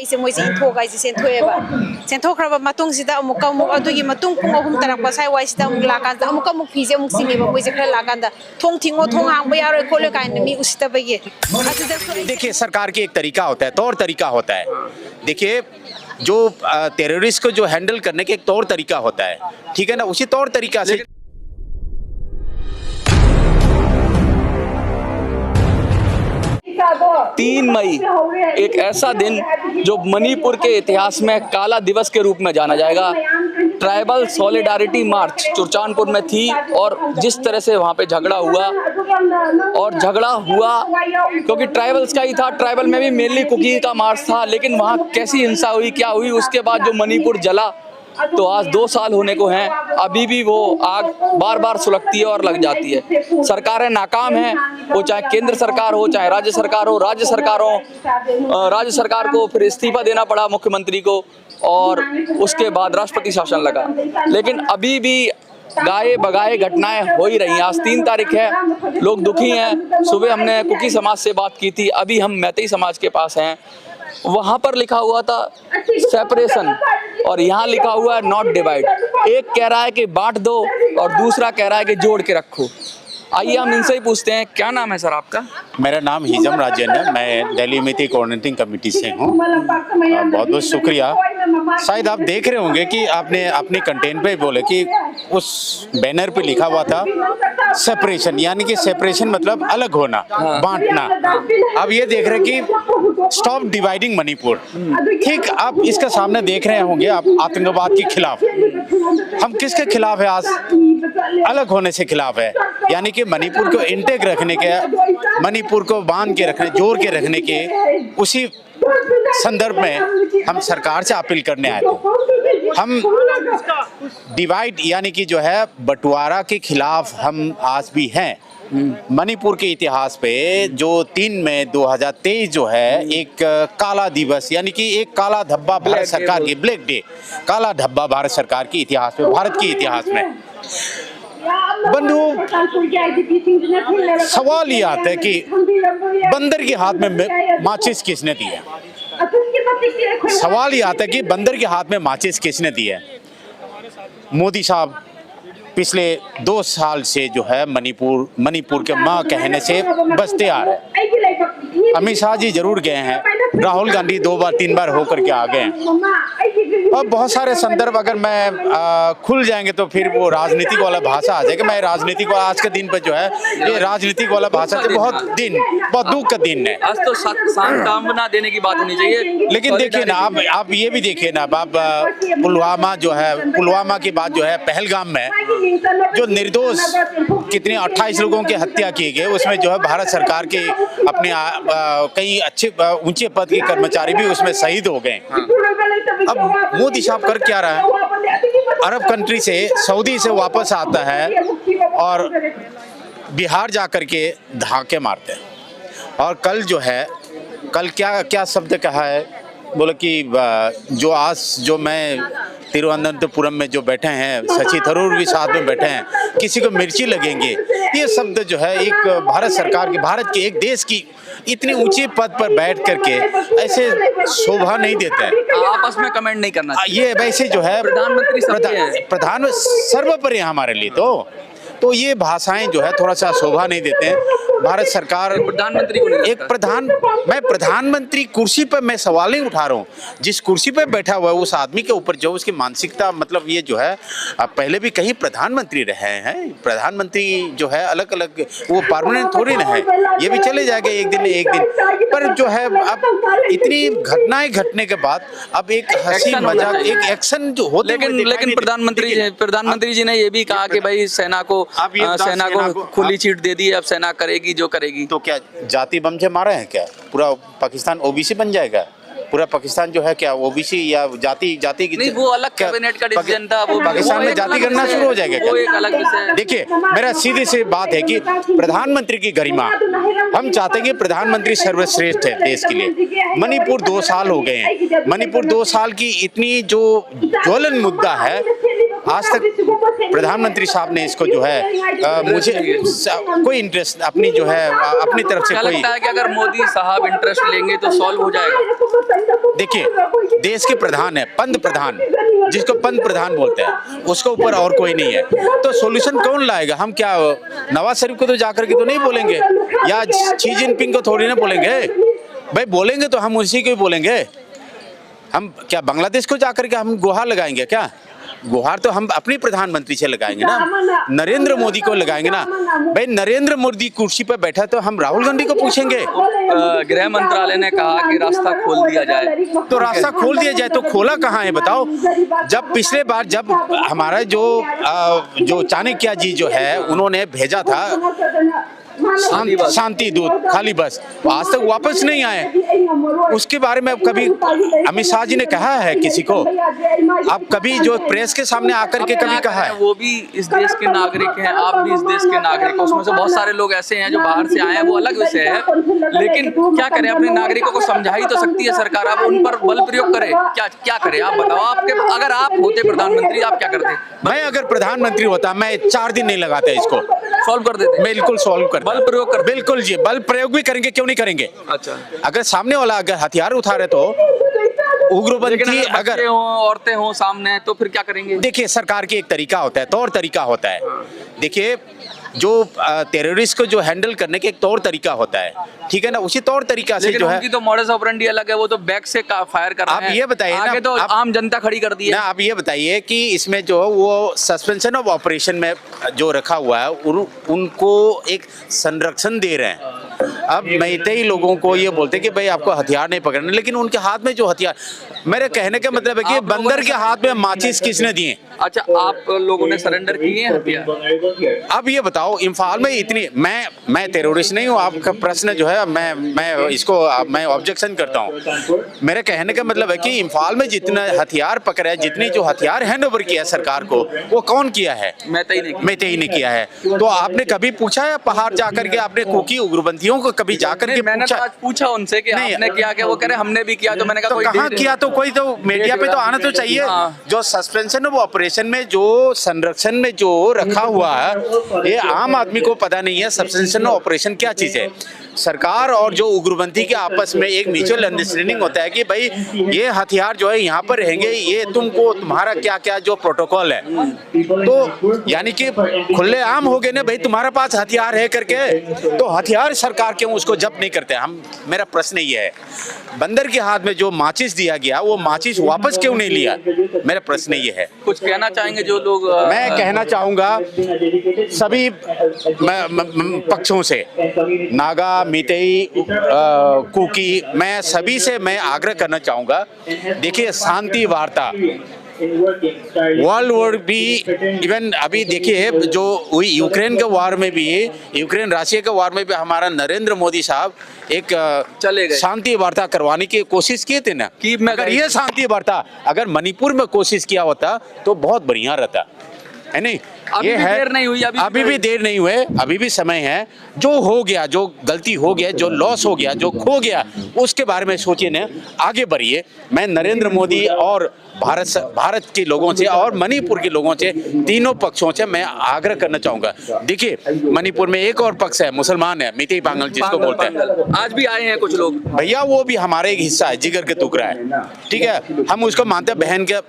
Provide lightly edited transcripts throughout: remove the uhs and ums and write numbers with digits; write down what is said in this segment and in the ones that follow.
इसे मोइसे इंथोगा इसे सेंथोएबा सेंथोखरबा मतुंगसिदा अमुक अमुक अदुगी मतुंग पुंग अहुम तरकपा साइ वाइसिदा अमुक लाकांदा अमुक अमुक फिजे अमुक सिंगेबा मोइसे खरा लाकांदा थोंग थिंगो थोंग हांगबा यारोय खोले काइन मी उसितबगे। देखिए सरकार की एक तरीका होता है, तौर तरीका होता है। देखिए जो टेररिस्ट को जो हैंडल करने के एक तौर तरीका होता है, ठीक है ना, उसी तौर तरीका से 3 मई एक ऐसा दिन जो मणिपुर के इतिहास में काला दिवस के रूप में जाना जाएगा। ट्राइबल सॉलिडारिटी मार्च चुरचानपुर में थी और जिस तरह से वहाँ पे झगड़ा हुआ क्योंकि ट्राइबल्स का ही था, ट्राइबल में भी मेनली कुकी का मार्च था, लेकिन वहाँ कैसी हिंसा हुई, क्या हुई, उसके बाद जो मणिपुर जला, तो आज 2 साल होने को हैं, अभी भी वो आग बार बार सुलगती है और लग जाती है। सरकारें नाकाम हैं, वो चाहे केंद्र सरकार हो चाहे राज्य सरकार हो। राज्य सरकार को फिर इस्तीफा देना पड़ा मुख्यमंत्री को और उसके बाद राष्ट्रपति शासन लगा, लेकिन अभी भी गाये बगाए घटनाएं हो ही रही हैं। आज 3 तारीख है, लोग दुखी हैं। सुबह हमने कुकी समाज से बात की थी, अभी हम मैतेई समाज के पास हैं। वहाँ पर लिखा हुआ था सेपरेशन और यहाँ लिखा हुआ है नॉट डिवाइड। एक कह रहा है कि बांट दो और दूसरा कह रहा है कि जोड़ के रखो। आइए हम इनसे ही पूछते हैं, क्या नाम है सर आपका? मेरा नाम हिजम राजन है, मैं दिल्ली मिति कोऑर्डिनेटिंग कमेटी से हूँ। बहुत बहुत शुक्रिया। शायद आप देख रहे होंगे कि आपने अपने कंटेंट पे बोले कि उस बैनर पे लिखा हुआ था सेपरेशन, यानी कि सेपरेशन मतलब अलग होना, बांटना। अब ये देख रहे कि स्टॉप डिवाइडिंग मणिपुर। ठीक, आप इसका सामने देख रहे होंगे, आप आतंकवाद के खिलाफ। हम किसके खिलाफ है? आज अलग होने से खिलाफ है, यानी कि मणिपुर को इंटेक रखने के, मणिपुर को बांध के रखने, जोड़ के रखने के, उसी संदर्भ में हम सरकार से अपील करने आए थे। हम डिवाइड यानी कि जो है बंटवारा के खिलाफ हम आज भी हैं। मणिपुर के इतिहास पे जो 3 मई 2023 जो है एक काला दिवस, यानी कि एक काला धब्बा भारत सरकार की, ब्लैक डे, काला धब्बा भारत सरकार के इतिहास में, भारत के इतिहास में। बंधु, सवाल ये आता है कि बंदर के हाथ में माचिस किसने दी है? सवाल ये आता है कि बंदर के हाथ में माचिस किसने दी है? मोदी साहब पिछले 2 साल से जो है मणिपुर के माँ कहने से बचते आ रहे हैं। अमित शाह जी जरूर गए हैं, राहुल गांधी 2 बार 3 बार होकर के आ गए हैं, और बहुत सारे संदर्भ अगर मैं खुल जाएंगे तो फिर वो राजनीतिक वाला भाषा आ जाएगा। मैं राजनीतिक वाला आज के दिन पर जो है ये राजनीतिक वाला भाषा से बहुत दुख का दिन है। आज तो सांत्वना देने की बात होनी चाहिए। लेकिन देखिए ना, आप ये भी देखिए ना, आप पुलवामा के बाद जो है पहलगाम में जो निर्दोष कितने 28 लोगों की हत्या की गई, उसमें जो है भारत सरकार के अपने कई अच्छे ऊंचे पद के कर्मचारी भी उसमें शहीद हो गए। अब मोदी साहब कर क्या रहा है? अरब कंट्री से, सऊदी से वापस आता है और बिहार जाकर के धाके मारते हैं। और कल जो है, कल क्या शब्द कहा है, बोले कि जो मैं तिरुवनंतपुरम में जो बैठे हैं, शशि थरूर भी साथ में बैठे हैं, किसी को मिर्ची लगेंगे। ये शब्द जो है एक भारत सरकार की, भारत के एक देश की इतनी ऊंचे पद पर बैठ करके ऐसे शोभा नहीं देते हैं। आपस में कमेंट नहीं करना चाहिए। ये वैसे जो है प्रधान सर्वोपरि है हमारे लिए, तो ये भाषाएं जो है थोड़ा सा शोभा नहीं देते हैं। भारत सरकार प्रधानमंत्री को मैं प्रधानमंत्री कुर्सी पर मैं सवाल नहीं उठा रहा हूँ। जिस कुर्सी पर बैठा हुआ है उस आदमी के ऊपर जो उसकी मानसिकता, मतलब ये जो है पहले भी कहीं प्रधानमंत्री रहे हैं। प्रधानमंत्री जो है अलग अलग, वो परमानेंट थोड़ी ना है, ये भी चले जाएगा एक दिन। पर जो है अब इतनी घटनाएं घटने के बाद अब एक हंसी मजाक, एक एक्शन जो हो, लेकिन प्रधानमंत्री जी ने ये भी कहा कि भाई सेना को खुली छीट दे दी, अब सेना करेगी जो करेगी। तो क्या जाति बम से मारे हैं क्या? पूरा पाकिस्तान ओबीसी बन जाएगा? पूरा पाकिस्तान जो है क्या ओबीसी या जाति की? नहीं, वो अलग कैबिनेट का डिसीजन था। वो पाकिस्तान में जाति गणना शुरू हो जाएगा? वो एक अलग विषय। देखिए, मेरा सीधी सी बात है कि प्रधानमंत्री की गरिमा, हम चाहते हैं कि प्रधानमंत्री सर्वश्रेष्ठ है देश के लिए। मणिपुर 2 साल हो गए हैं, मणिपुर 2 साल की इतनी जो ज्वलन मुद्दा है आज तक प्रधानमंत्री साहब ने इसको जो है मुझे कोई इंटरेस्ट अपनी जो है अपनी तरफ से क्या कोई, लगता है कि अगर मोदी साहब इंटरेस्ट लेंगे तो सॉल्व हो जाएगा? देखिए देश के प्रधान है पंत प्रधान, जिसको पंत प्रधान बोलते हैं, उसके ऊपर और कोई नहीं है, तो सॉल्यूशन कौन लाएगा? हम क्या नवाज शरीफ को तो जाकर के तो नहीं बोलेंगे, या शी जिनपिंग को थोड़ी ना बोलेंगे भाई, बोलेंगे तो हम उसी को ही बोलेंगे। हम क्या बांग्लादेश को जाकर के हम गुहार लगाएंगे क्या? गुहार तो हम अपनी प्रधानमंत्री से लगाएंगे ना, नरेंद्र मोदी को लगाएंगे ना। भाई नरेंद्र मोदी कुर्सी पर बैठा तो हम राहुल गांधी को पूछेंगे। गृह मंत्रालय ने कहा कि रास्ता खोल दिया जाए, तो रास्ता खोल दिया जाए, तो खोला कहाँ है बताओ? जब पिछले बार जब हमारा जो चाणक्य जी जो है उन्होंने भेजा था शांति दूत खाली बस, आज तक वापस नहीं आए। उसके बारे में कभी अमित शाह जी ने कहा है किसी को? अब कभी जो प्रेस के सामने आकर के कभी कहा है? वो भी इस देश के नागरिक हैं, आप भी इस देश के नागरिक हैं, उसमें से बहुत सारे लोग ऐसे हैं जो बाहर से आए हैं, वो अलग विषय है, लेकिन क्या करें, अपने नागरिकों को समझा ही तो सकती है सरकार, आप उन पर बल प्रयोग करें, क्या करें आप बताओ? आपके अगर आप होते प्रधानमंत्री आप क्या करते? मैं अगर प्रधानमंत्री होता मैं 4 दिन नहीं लगाता इसको, सॉल्व कर देते? बिल्कुल सॉल्व कर, बल प्रयोग कर, बिल्कुल जी, बल प्रयोग भी करेंगे, क्यों नहीं करेंगे? अच्छा, अगर सामने वाला अगर हथियार उठारे तो उग्रपंथी, अगर औरतें हों सामने तो फिर क्या करेंगे? देखिए सरकार की एक तरीका होता है, तौर तरीका होता है। देखिए जो टेररिस्ट को जो हैंडल करने के एक तौर तरीका होता है, ठीक है ना, उसी तौर तरीका से जो है। उनकी तो मॉडस ऑपरेंडी अलग है, वो तो बैक से फायर कर रहे हैं। आप ये बताइए ना, आगे तो आम जनता खड़ी कर दी है ना। आप ये बताइए कि इसमें जो वो सस्पेंशन ऑफ ऑपरेशन में जो रखा हुआ है उनको एक संरक्षण दे रहे हैं। अब मैतेई लोगों को ये बोलते हैं कि भाई आपको हथियार नहीं पकड़ने, लेकिन उनके हाथ में जो हथियार, मेरे कहने का मतलब है कि बंदर के हाथ में माचिस किसने दिए? अच्छा, आप लोगों ने सरेंडर किए हैं हथियार? अब ये बताओ इम्फाल में इतनी, मैं टेररिस्ट नहीं हूँ, आपका प्रश्न जो है मैं इसको मैं ऑब्जेक्शन करता हूँ। मेरे कहने का मतलब है कि इम्फाल में जितना हथियार पकड़ा है, जितनी जो हथियार हैंड ओवर किया सरकार को, वो कौन किया है? मैतेई ने किया है। तो आपने कभी पूछा है पहाड़ जाकर के आपने कुकी उग्रपंथियों को कभी जाकर के मैंने तो आज पूछा उनसे कि आपने किया क्या, वो कह रहे हमने भी किया, तो मैंने कहा कहाँ किया? तो कोई तो मीडिया पे तो आना तो चाहिए। जो सस्पेंशन ऑफ ऑपरेशन में जो संरक्षण में जो रखा हुआ है, ये आम आदमी को पता नहीं है सस्पेंशन ऑफ ऑपरेशन क्या चीज है। सरकार और जो उग्रपंथी के आपस में एक म्यूचुअल अंडरस्टैंडिंग होता है कि भाई ये हथियार जो है यहाँ पर रहेंगे, ये तुमको तुम्हारा क्या क्या जो प्रोटोकॉल है, तो यानी कि खुलेआम हो गए ना भाई तुम्हारे पास हथियार है करके, तो हथियार सरकार क्यों उसको जब्त नहीं करते? मेरा प्रश्न ये है, बंदर के हाथ में जो माचिस दिया गया वो माचिस वापस क्यों नहीं लिया? मेरा प्रश्न ये है। कुछ कहना चाहेंगे जो लोग? मैं कहना चाहूंगा सभी पक्षों से, नागा, मितेई, कुकी, मैं सभी से मैं आग्रह करना चाहूंगा, देखिए शांति वार्ता वर्ल्ड वॉर भी, इवन अभी देखिए जो हुई यूक्रेन के वार में भी, यूक्रेन रशिया के वार में भी हमारा नरेंद्र मोदी साहब एक चले गए, शांति वार्ता करवाने की कोशिश किए थे ना। कि अगर ये शांति वार्ता अगर मणिपुर में कोशिश किया होता तो बहुत बढ़िया रहता है नहीं? अभी ये भी है, देर नहीं हुई, अभी भी देर नहीं हुए, अभी भी समय है। जो हो गया, जो गलती हो गया, जो लॉस हो गया, जो खो गया, उसके बारे में सोचिए ना, आगे बढ़िए। मैं नरेंद्र मोदी और भारत के लोगों से और मणिपुर के लोगों से, तीनों पक्षों से मैं आग्रह करना चाहूंगा। देखिए मणिपुर में एक और पक्ष है, मुसलमान है, मितेई बांगल जिसको बोलते हैं। आज भी आए हैं कुछ लोग भैया, वो भी हमारे एक हिस्सा है, जिगर के टुकड़ा है, ठीक है। हम उसको मानते हैं बहन के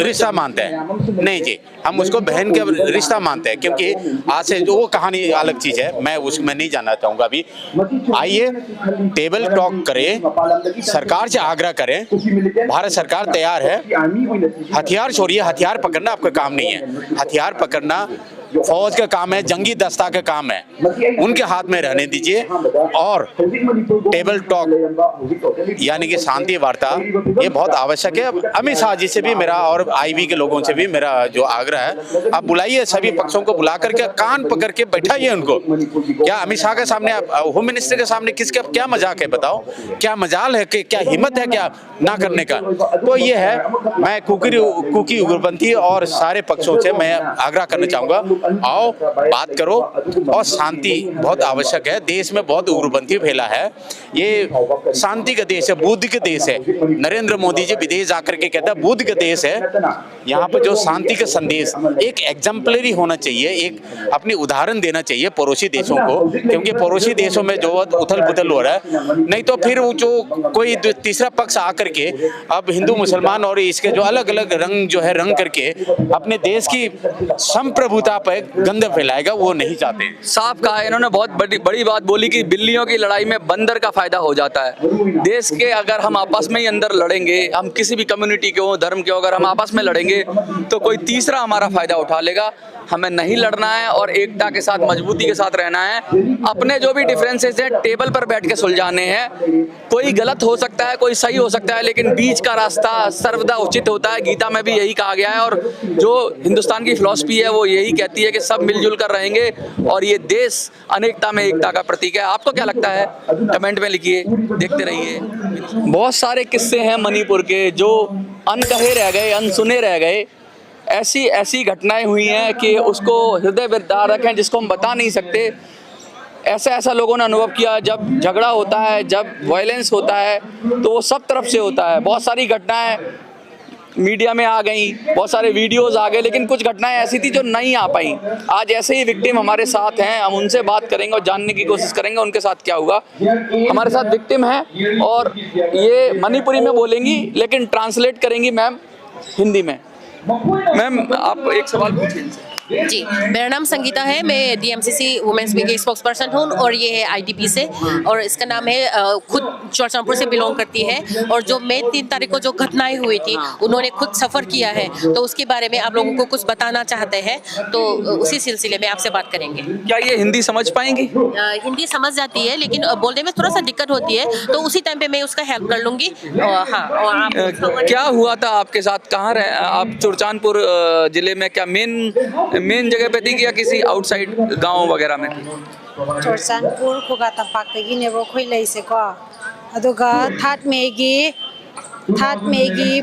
रिश्ता मानते हैं, नहीं जी, हम उसको बहन के रिश्ता मानते हैं, क्योंकि आज से वो कहानी अलग चीज है, मैं उसमें नहीं जानना चाहूंगा अभी। आइए टेबल टॉक करें, सरकार से आग्रह करें, भारत सरकार तैयार है। हथियार छोड़िए, हथियार पकड़ना आपका काम नहीं है, हथियार पकड़ना फौज का काम है, जंगी दस्ता का काम है, उनके हाथ में रहने दीजिए। और टेबल टॉक यानी कि शांति वार्ता, ये बहुत आवश्यक है। अमित शाह जी से भी मेरा और आईवी के लोगों से भी मेरा जो आग्रह है, आप बुलाइए, सभी पक्षों को बुला करके कान पकड़ के बैठाइए उनको। क्या अमित शाह के सामने, होम मिनिस्टर के सामने किसका क्या मजाक है बताओ? क्या मजाल है कि क्या हिम्मत है क्या ना करने का? तो ये है, मैं कुकी उग्रपंथी और सारे पक्षों से मैं आग्रह करना चाहूंगा आओ बात करो, और शांति बहुत आवश्यक है। देश में बहुत उग्रपंथी फैला है, ये शांति का देश है, बुद्ध का देश है। नरेंद्र मोदी जी विदेश जाकर के कहता है बुद्ध का देश है। यहाँ पर जो शांति का संदेश एक एग्जाम्पलरी होना चाहिए, एक अपनी उदाहरण देना चाहिए पड़ोसी देशों को, क्योंकि पड़ोसी देशों में जो उथल पुथल हो रहा है, नहीं तो फिर वो जो कोई तीसरा पक्ष आकर के अब हिंदू मुसलमान और इसके जो अलग अलग रंग जो है रंग करके अपने देश की संप्रभुता पर गंध फैलाएगा, वो नहीं चाहते। साफ कहा है इन्होंने, बहुत बड़ी बात बोली कि बिल्लियों की लड़ाई में बंदर का फायदा हो जाता है। देश के अगर हम आपस में ही अंदर लड़ेंगे, हम किसी भी कम्युनिटी के हो, धर्म के हो, अगर हम आपस में लड़ेंगे तो कोई तीसरा हमारा फायदा उठा लेगा। हमें नहीं लड़ना है और एकता के साथ, मजबूती के साथ रहना है। अपने जो भी डिफरेंसेस हैं टेबल पर बैठ के सुलझाने हैं। कोई गलत हो सकता है, कोई सही हो सकता है, लेकिन बीच का रास्ता सर्वदा उचित होता है। गीता में भी यही कहा गया है, और जो हिंदुस्तान की फिलॉसफी है वो यही कहती है कि सब मिलजुल कर रहेंगे, और ये देश अनेकता में एकता का प्रतीक है। आपको क्या लगता है? कमेंट में लिखिए, देखते रहिए। बहुत सारे किस्से हैं मणिपुर के जो अनकहे रह गए, अनसुने रह गए। ऐसी घटनाएं हुई हैं कि उसको हृदय विदारक हैं, जिसको हम बता नहीं सकते। ऐसा लोगों ने अनुभव किया, जब झगड़ा होता है, जब वायलेंस होता है, तो वो सब तरफ से होता है। बहुत सारी घटनाएं मीडिया में आ गई, बहुत सारे वीडियोस आ गए, लेकिन कुछ घटनाएं ऐसी थी जो नहीं आ पाई। आज ऐसे ही विक्टिम हमारे साथ हैं, हम उनसे बात करेंगे और जानने की कोशिश करेंगे उनके साथ क्या हुआ। हमारे साथ विक्टिम है और ये मणिपुरी में बोलेंगी, लेकिन ट्रांसलेट करेंगी मैम हिंदी में। मैम आप एक सवाल पूछिए इनसे। जी, मेरा नाम संगीता है, मैं डीएमसीसी वुमेन्स विंग की स्पोक्स पर्सन हूँ, और ये है आईडीपी से, और इसका नाम है खुद चौड़चनापुर से बिलोंग करती है। और जो मई 3 तारीख को जो घटनाएं हुई थी, उन्होंने खुद सफ़र किया है, तो उसके बारे में आप लोगों को कुछ बताना चाहते हैं, तो उसी सिलसिले में आपसे बात करेंगे। क्या ये हिंदी समझ पाएंगी? हिंदी समझ जाती है, लेकिन बोलने में थोड़ा सा दिक्कत होती है, तो उसी टाइम पे मैं उसका हेल्प कर लूँगी। हाँ, और आप क्या हुआ था आपके साथ? कहाँ रहे आप? चौड़चनपुर जिले में क्या मेन जगह पे थी या किसी आउटसाइड गांव वगैरह में थी? चौड़चनपुर खुगा तंपाकदगीनेबो खोई लैसेको, अदुगा थाट मेगी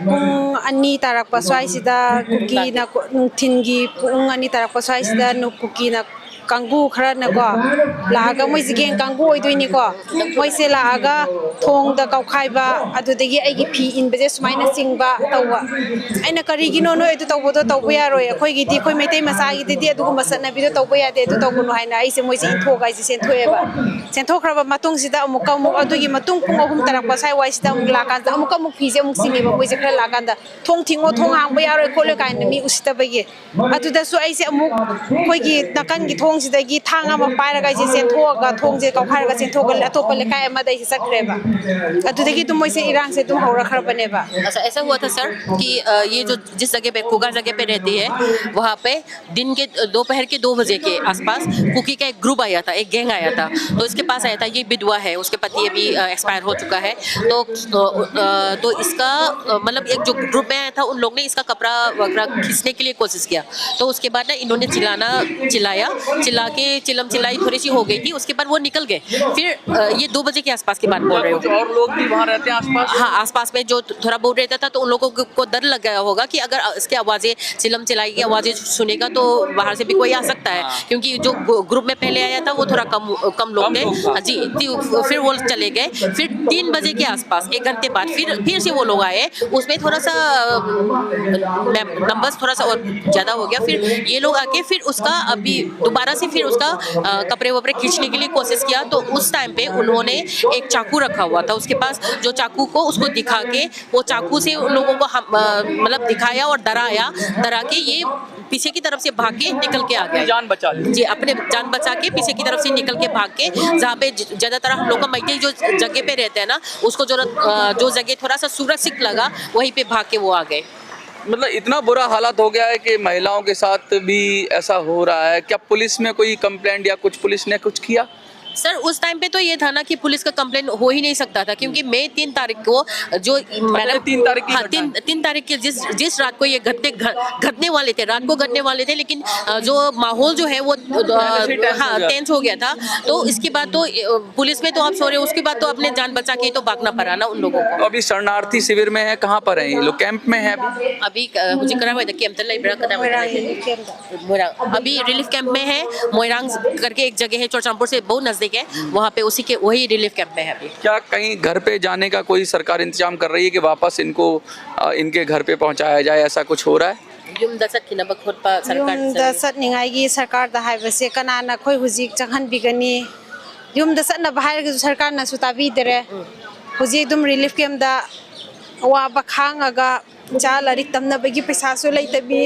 पुंग अनि तारकपा स्वाइसिदा कुकी ना नुथिनगी पुंग अनि तारकपा स्वाइसिदा कुकी ना कांगू खरा नको लागा मोइ जिगें कांगू ओइदोइनी को मोइसे लागा थोंग द कौखाइबा अदुदगी आइगी फी इनबजे सुमाइना सिंगबा तौवा आइना करिगिनो नो एदु तौबदो तौबो यारोय अखोइगी दी खोइ मेतै मसागी दी अदुगु मसना बिदो तौबो यादे एदु तौगुनो हाइना आइसे मोइसे इनथोगा आइसे सेंथोएबा सेंथोखराबा मतुंग सिदा अमुक अदुगी मतुंग पुंग अहुम तरकपा साइ वाइसिदा अमुक लाकान अमुक फीजे अमुक सिंगेबा मोइसे खरा लाकान थोंग थिंगो थोंग हांगबा यारोय खोले काइन मी उसितबगे अदुदसु आइसे अमुक खोइगी नाकानगी थोंग सिदगी थांग अमा पाइरगा आइसे सेंथोगा थोंगजे कौखारगा सेंथोगा अतोपा लेखाय अमा दैसे सकरेबा अदुदगी तुम मोइसे इरांग से तुम हौरा खरबनेबा। अच्छा, ऐसा हुआ था सर कि ये जो जिस जगह पे कुगा जगह पे रहती है, वहाँ पे दिन के दोपहर के 2 बजे के आसपास कुकी का एक ग्रुप आया था, एक गैंग आया था, तो इसके पास आया था। ये विधवा है, उसके पति अभी एक्सपायर हो चुका है, तो इसका मतलब एक जो ग्रुप में आया था, उन लोग ने इसका कपड़ा वगैरह खींचने के लिए कोशिश किया। तो उसके बाद ना इन्होंने चिल्ला के चिल्लम चिल्लाई थोड़ी सी हो गई थी। उसके बाद वो निकल गए। फिर ये 2 बजे के आसपास की बात बोल रहे हो। और लोग भी वहाँ रहते हैं आसपास? हाँ, आसपास में जो थोड़ा बहुत रहता था, तो उन लोगों को डर लग गया होगा कि अगर इसकी आवाज़ें, चिल्लम चिल्लाई की आवाज़ें सुनेगा तो बाहर से भी कोई आ सकता है, क्योंकि जो ग्रुप में पहले आया था वो थोड़ा कम लोग थे। जी, फिर वो चले गए। फिर 3 बजे के आसपास, 1 घंटे बाद फिर से वो लोग आए। उसमें थोड़ा सा नंबर्स थोड़ा सा और ज़्यादा हो गया। फिर ये लोग आके फिर उसका अभी दोबारा से फिर उसका कपड़े वपड़े खींचने के लिए कोशिश किया। तो उस टाइम पे उन्होंने एक चाकू रखा हुआ था उसके पास, जो चाकू को उसको दिखा के, वो चाकू से उन लोगों को मतलब दिखाया और डरा के ये पीछे की तरफ से भाग के निकल के आ गया। जान बचा ली। जी, अपने जान बचा के पीछे की तरफ से निकल के भाग के, जहाँ पे ज़्यादातर हम लोग का मैती जो जगह पे रहते हैं ना, उसको जो जगह थोड़ा सा सुरक्षित लगा, वहीं पे भाग के वो आ गए। मतलब इतना बुरा हालत हो गया है कि महिलाओं के साथ भी ऐसा हो रहा है। क्या पुलिस में कोई कंप्लेंट या कुछ पुलिस ने कुछ किया? सर उस टाइम पे तो ये था ना कि पुलिस का कंप्लेंट हो ही नहीं सकता था, क्योंकि मई 3 तारीख को जो मैडम 3 तारीख की हाँ घटना है। 3 तारीख के जिस रात को ये घटने वाले थे, रात को घटने वाले थे, लेकिन जो माहौल जो है वो हाँ टेंस हो गया था। तो इसके बाद तो पुलिस में तो आप सो रहे हो, उसके बाद तो अपने जान बचा के ही तो भागना पड़ा ना उन लोगों को। तो अभी शरणार्थी शिविर में है, कहाँ पर है ये लोग? कैंप में है अभी मुझे करा हुआ था कैंप अभी रिलीफ कैंप में है। मोइरांग करके एक जगह है, चौचामपुर से बहुत नजदीक है, वहाँ पे उसी के वही रिलीफ कैंप में है अभी। क्या कहीं घर पे जाने का कोई सरकार इंतजाम कर रही है कि वापस इनको इनके घर पे पहुंचाया जाए, ऐसा कुछ हो रहा है? ꯌꯨꯝꯗ ꯆꯠꯅꯤꯡꯉꯥꯏꯒꯤ ꯁꯔꯀꯥꯔꯗ ꯍꯥꯏꯕꯁꯦ ꯀꯅꯥꯅ ꯑꯩꯈꯣꯏ ꯍꯧꯖꯤꯛ ꯆꯪꯍꯟꯕꯤꯒꯅꯤ? ꯌꯨꯝꯗ ꯆꯠꯅꯕ ꯍꯥꯏꯔꯒꯁꯨ ꯁꯔꯀꯥꯔꯅꯁꯨ ꯇꯥꯕꯤꯗꯔꯦ꯫ ꯍꯧꯖꯤꯛ ꯑꯗꯨꯝ ꯔꯤꯂꯤꯐ ꯀꯦꯝꯞꯗ ꯑꯋꯥꯕ ꯈꯥꯡꯉꯒ ꯏꯆꯥ ꯂꯥꯏꯔꯤꯛ ꯇꯝꯅꯕꯒꯤ ꯄꯩꯁꯥꯁꯨ ꯂꯩꯇꯕꯤ,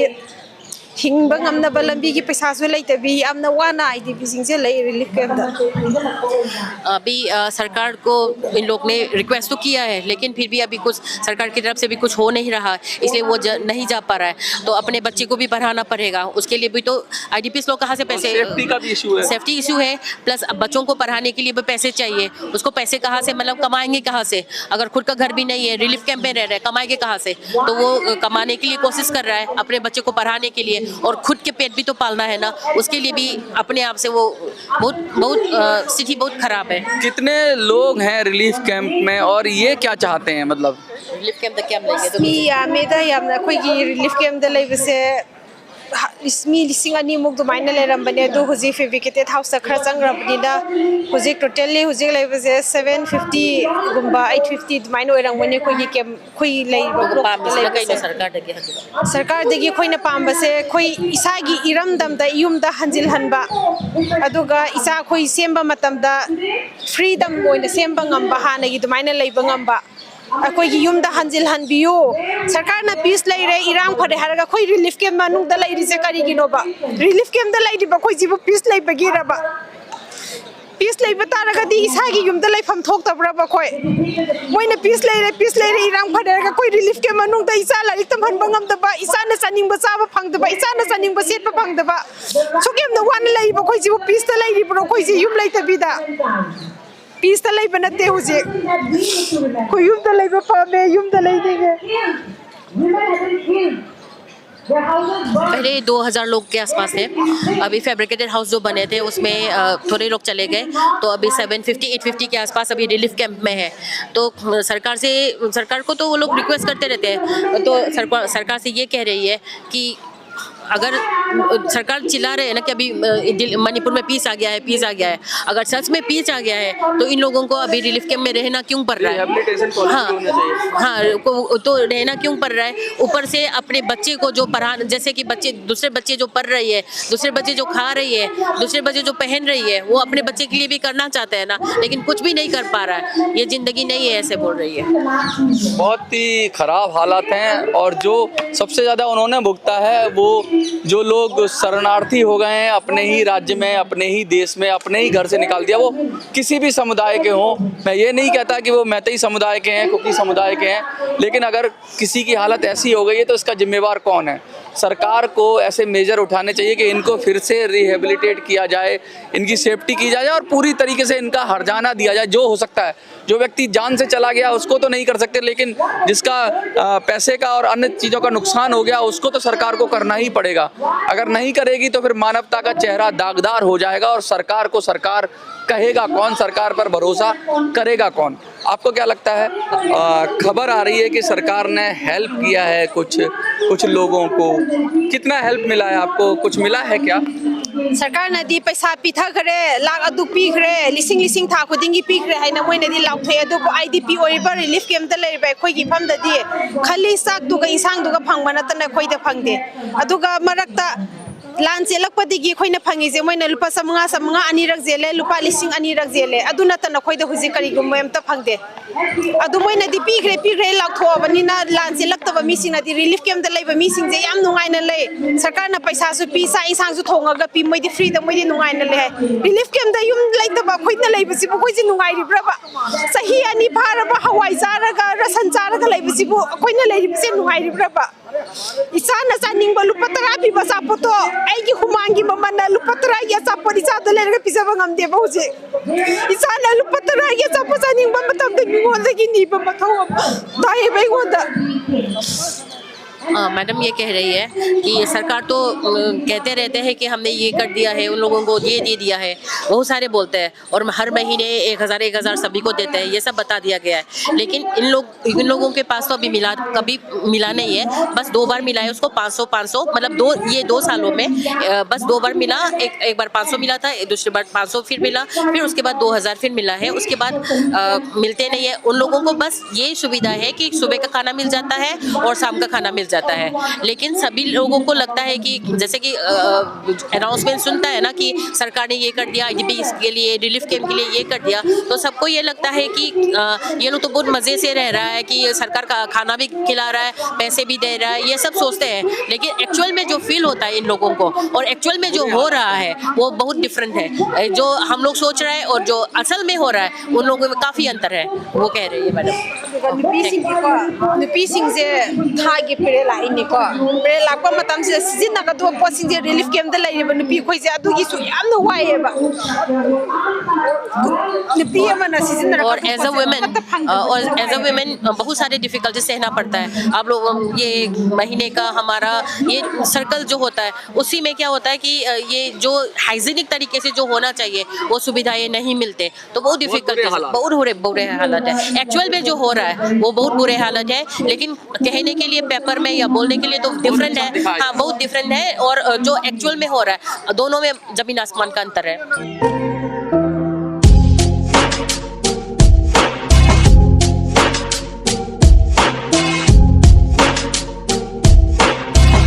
हिंब ngमनबा लंबी की पैसासु लेतबी यामना वाना आईडीपी सिंह ले रिलीफ कैंप। अभी सरकार को इन लोग ने रिक्वेस्ट तो किया है, लेकिन फिर भी अभी कुछ सरकार की तरफ से भी कुछ हो नहीं रहा, इसलिए वो नहीं जा पा रहा है। तो अपने बच्चे को भी पढ़ाना पड़ेगा, उसके लिए भी तो आईडीपी लोग कहाँ से पैसे, सेफ्टी का भी इशू है, सेफ्टी इशू है, प्लस बच्चों को पढ़ाने के लिए भी पैसे चाहिए। उसको पैसे कहाँ से, मतलब कमाएंगे कहाँ से? अगर खुद का घर भी नहीं है, रिलीफ कैंप में रह रहे हैं, कमाएंगे कहाँ से? तो वो कमाने के लिए कोशिश कर रहा है अपने बच्चे को पढ़ाने के लिए, और खुद के पेट भी तो पालना है ना, उसके लिए भी अपने आप से वो बहुत स्थिति बहुत खराब है। कितने लोग हैं रिलीफ कैंप में और ये क्या चाहते हैं? मतलब रिलीफ कैंप क्या मिलेंगे तो यामेदा यामना कोई रिलीफ कैंप द लेबसे इसमी लिसिंग अनि मुक दुमाइना लेरमबने दो हुजी फेब्रिकेटेड हाउस खरा चंग्रबनिदा हुजी टोटली हुजी लेबसे 750 गुम्बा 850 दुमाइना ओरंगबने कोई के कोई लेबो सरकार दगी खोइना पामबसे खोइ इसागी इरमदमदा युमदा हंजिल हनबा अदुगा इसा खोइ सेम्बा मतमदा फ्रीडम ओइना सेम्बा ngamba हानगी दुमाइना लेबा ngamba अखोई युमदा हंजिल हनबियो। सरकार ना पीस लेरे इरांग फरे हरगा खोई रिलीफ कैंप मनुंगदा लेरिसे करिगिनोबा रिलीफ कैंप द लेरिबा खोई जिबो पीस लेबगिरबा पीस लेबा तारगदी इसागी युमदा लेफम थोक्तब्रबा खोई मोइना पीस लेरे इरांग फरे हरगा खोई रिलीफ कैंप मनुंगदा इसा लारिक तमहनबा ngमदबा इसाना चनिंगबा चाबा फंगदबा इसाना चनिंगबा सेटबा फंगदबा सुकेमदा वान लेबा खोई जिबो पीस द लेरिबो खोई जि युम लेतबिदा पीस तलाई बनते हुए कोई युम तलाई पामे युम तलाई देंगे। पहले 2000 लोग के आसपास थे, अभी फैब्रिकेटेड हाउस जो बने थे उसमें थोड़े लोग चले गए, तो अभी 750-850 के आसपास अभी रिलीफ कैंप में है। तो सरकार को तो वो लोग रिक्वेस्ट करते रहते हैं, तो सरकार से ये कह रही है कि अगर सरकार चिल्ला रहे हैं ना कि अभी मणिपुर में पीस आ गया है, अगर सच में पीस आ गया है तो इन लोगों को अभी रिलीफ कैंप में रहना क्यों पड़ रहा है? हाँ, तो रहना क्यों पड़ रहा है? ऊपर से अपने बच्चे को जो पढ़ा, जैसे कि दूसरे बच्चे जो पढ़ रही है, दूसरे बच्चे जो खा रही है, दूसरे बच्चे जो पहन रही है, वो अपने बच्चे के लिए भी करना चाहते हैं ना, लेकिन कुछ भी नहीं कर पा रहा है। ये जिंदगी नहीं है, ऐसे बोल रही है। बहुत ही खराब हालात हैं, और जो सबसे ज्यादा उन्होंने भुगता है वो जो लोग शरणार्थी हो गए हैं अपने ही राज्य में, अपने ही देश में, अपने ही घर से निकाल दिया, वो किसी भी समुदाय के हों। मैं ये नहीं कहता कि वो मैतेई समुदाय के हैं, कुकी समुदाय के हैं, लेकिन अगर किसी की हालत ऐसी हो गई है तो इसका जिम्मेवार कौन है? सरकार को ऐसे मेजर उठाने चाहिए कि इनको फिर से रिहेबिलिटेट किया जाए, इनकी सेफ्टी की जाए और पूरी तरीके से इनका हर्जाना दिया जाए जो हो सकता है। जो व्यक्ति जान से चला गया उसको तो नहीं कर सकते, लेकिन जिसका पैसे का और अन्य चीज़ों का नुकसान हो गया उसको तो सरकार को करना ही पड़ेगा। अगर नहीं करेगी तो फिर मानवता का चेहरा दागदार हो जाएगा, और सरकार को सरकार कहेगा कौन, सरकार पर भरोसा करेगा कौन? आपको क्या लगता है? खबर आ रही है कि सरकार ने हेल्प किया है कुछ लोगों को, कितना हेल्प मिला है आपको? कुछ मिला है क्या? सरकार नदी पैसा पीथाखरे लाख अदु पीखरे लिसिंग था खुदिंगी पीखरे हाइना मोइनदी लाउथे अदुबो आईडीपी ओइबा रिलीफ कैंप त लेबा खोइगी फमददी खाली साक दुगा इंसांग दुगा फंगबना तने खोइदा फंगदे अदुगा मरक्ता लान चेलकपदिगी खोइना फंगिजे मोइना लुपा समंगा अनिरक जेले लुपा लिसिंग अनिरक जेले अदुना तना खोइदा हुजि करिगुम एमता फंगदे अदु मोइनदी पीखरे लाउथोबनिना लान चेलक्तबा मिसिंगदी रिलीफ कैंप त लेबा मिसिंग जे याम नुंगाइना ले सरकार ना पैसा सु पीसा इंसांग सु थोंगागा पी मोइदी फ्रीडम मोइदी नुंगाइना ले रिलीफ कैंप त युम लेतबा खोइना लेबसि बो खोइजि नुंगाइरिब्राबा सही अनि फारबा हवाई जारगा रसन जारगा लेबसि बो खोइना लेरिबसे नुंगाइरिब्राबा Isana saning ba lupa tara bi basa poto ai gi humangi mamana lupa tara ya sa polisa dole ga pisa bangam de ba huje isana lupa tara ya sa saning ba matam de ngol de gi ni ba mathaw dai bai ngoda madam ये कह रही है कि सरकार तो कहते रहते हैं कि हमने ये कर दिया है, उन लोगों को ये दे दिया है, बहुत सारे बोलते हैं और हर महीने 1000 सभी को देते हैं, ये सब बता दिया गया है। लेकिन इन लोगों के पास तो अभी कभी मिला नहीं है, बस 2 बार मिला है उसको 500 मतलब ये 2 सालों में बस 2 बार मिला। एक बार 500 मिला था, दूसरी बार 500 फिर मिला, फिर उसके बाद 2000 फिर मिला है। उसके बाद मिलते नहीं है उन लोगों को। बस ये सुविधा है कि सुबह का खाना मिल जाता है और शाम का खाना मिल जाता है। लेकिन सभी लोगों को लगता है कि जैसे कि अनाउंसमेंट सुनता है ना कि सरकार ने ये कर दिया, IDP के लिए रिलीफ कैंप के लिए ये कर दिया, तो सबको ये लगता है कि ये लोग तो बहुत मज़े से रह रहा है कि सरकार का खाना भी खिला रहा है, पैसे भी दे रहा है, ये सब सोचते हैं। लेकिन एक्चुअल में जो फील होता है इन लोगों को और एक्चुअल में जो हो रहा है वो बहुत डिफरेंट है। जो हम लोग सोच रहे हैं और जो असल में हो रहा है उन लोगों में काफ़ी अंतर है, वो कह रही है madam. nupi sing je thagi pere la ini ko pere la ko matam se sijina ka do po sing je relief camp de lai ba nupi khoi je adu gi su yam no wai ba nupi mana sijina और as a women बहुत सारे difficulty सहना पड़ता है। आप लोग ये महीने का हमारा ये सर्कल जो होता है उसी में क्या होता है कि ये जो हाइजीनिक तरीके से जो होना चाहिए वो सुविधाएं नहीं मिलते, तो बहुत डिफिकल्ट बहुत बुरे हालत है। एक्चुअल में जो हो रहा है वो बहुत बुरे हालत है, लेकिन कहने के लिए पेपर में या बोलने के लिए तो डिफरेंट है। हाँ, बहुत डिफरेंट है और जो एक्चुअल में हो रहा है दोनों में जमीन आसमान का अंतर है।